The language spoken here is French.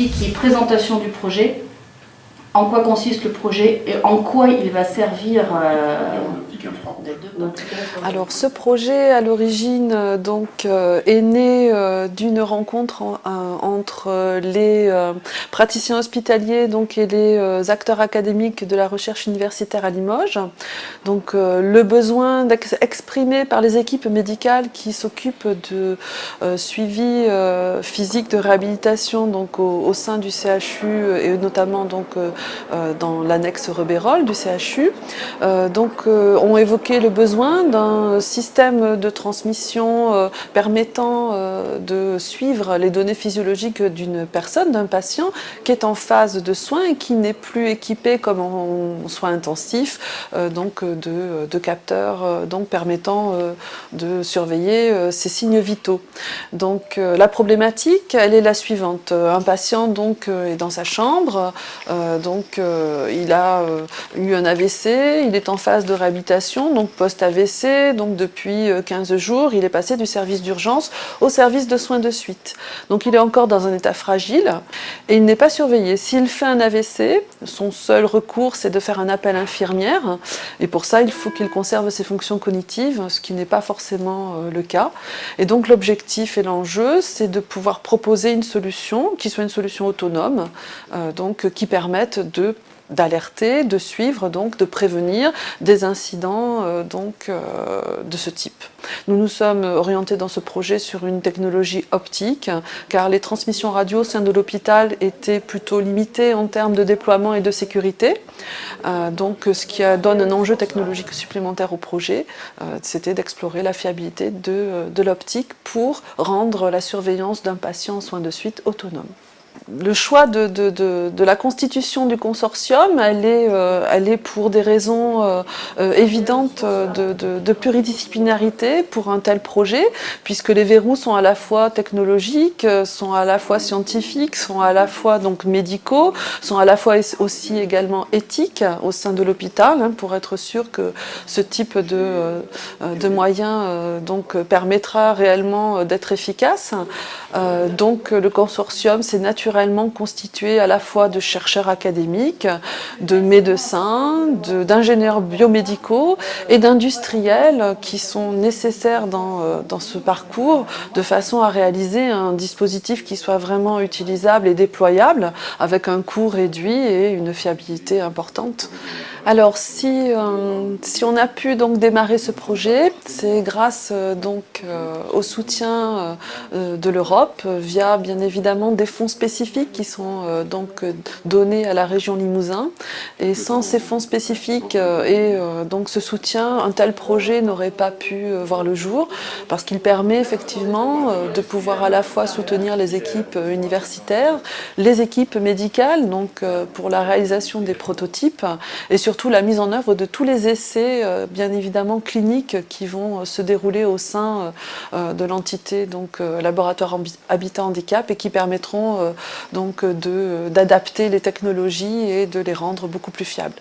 partie qui est présentation du projet, en quoi consiste le projet et en quoi il va servir. Alors ce projet à l'origine est né d'une rencontre entre les praticiens hospitaliers et les acteurs académiques de la recherche universitaire à Limoges. Donc le besoin exprimé par les équipes médicales qui s'occupent de suivi physique de réhabilitation au sein du CHU et notamment dans l'annexe Rebérol du CHU. Ont évoqué le besoin d'un système de transmission permettant de suivre les données physiologiques d'une personne, d'un patient qui est en phase de soins et qui n'est plus équipé comme en soins intensifs de capteurs permettant de surveiller ses signes vitaux. La problématique, elle est la suivante. Un patient est dans sa chambre, il a eu un AVC, il est en phase de réhabilitation, post-AVC, depuis 15 jours, il est passé du service d'urgence au service de soins de suite. Donc il est encore dans un état fragile et il n'est pas surveillé. S'il fait un AVC, son seul recours c'est de faire un appel infirmière et pour ça il faut qu'il conserve ses fonctions cognitives, ce qui n'est pas forcément le cas. Et donc l'objectif et l'enjeu c'est de pouvoir proposer une solution qui soit une solution autonome, qui permette d'alerter, de suivre, de prévenir des incidents de ce type. Nous nous sommes orientés dans ce projet sur une technologie optique, car les transmissions radio au sein de l'hôpital étaient plutôt limitées en termes de déploiement et de sécurité. Ce qui donne un enjeu technologique supplémentaire au projet, c'était d'explorer la fiabilité de l'optique pour rendre la surveillance d'un patient en soins de suite autonome. Le choix de la constitution du consortium, elle est pour des raisons évidentes de pluridisciplinarité pour un tel projet, puisque les verrous sont à la fois technologiques, sont à la fois scientifiques, sont à la fois médicaux, sont à la fois aussi également éthiques au sein de l'hôpital, pour être sûr que ce type de moyens permettra réellement d'être efficace. Le consortium, c'est naturellement constitué à la fois de chercheurs académiques, de médecins, d'ingénieurs biomédicaux et d'industriels qui sont nécessaires dans ce parcours de façon à réaliser un dispositif qui soit vraiment utilisable et déployable avec un coût réduit et une fiabilité importante. Alors si on a pu démarrer ce projet, c'est grâce au soutien de l'Europe via bien évidemment des fonds spécifiques qui sont donnés à la région Limousin. Et sans ces fonds spécifiques et ce soutien, un tel projet n'aurait pas pu voir le jour parce qu'il permet effectivement de pouvoir à la fois soutenir les équipes universitaires, les équipes médicales pour la réalisation des prototypes et surtout la mise en œuvre de tous les essais bien évidemment cliniques qui vont se dérouler au sein de l'entité laboratoire Habitat Handicap et qui permettront d'adapter les technologies et de les rendre beaucoup plus fiables.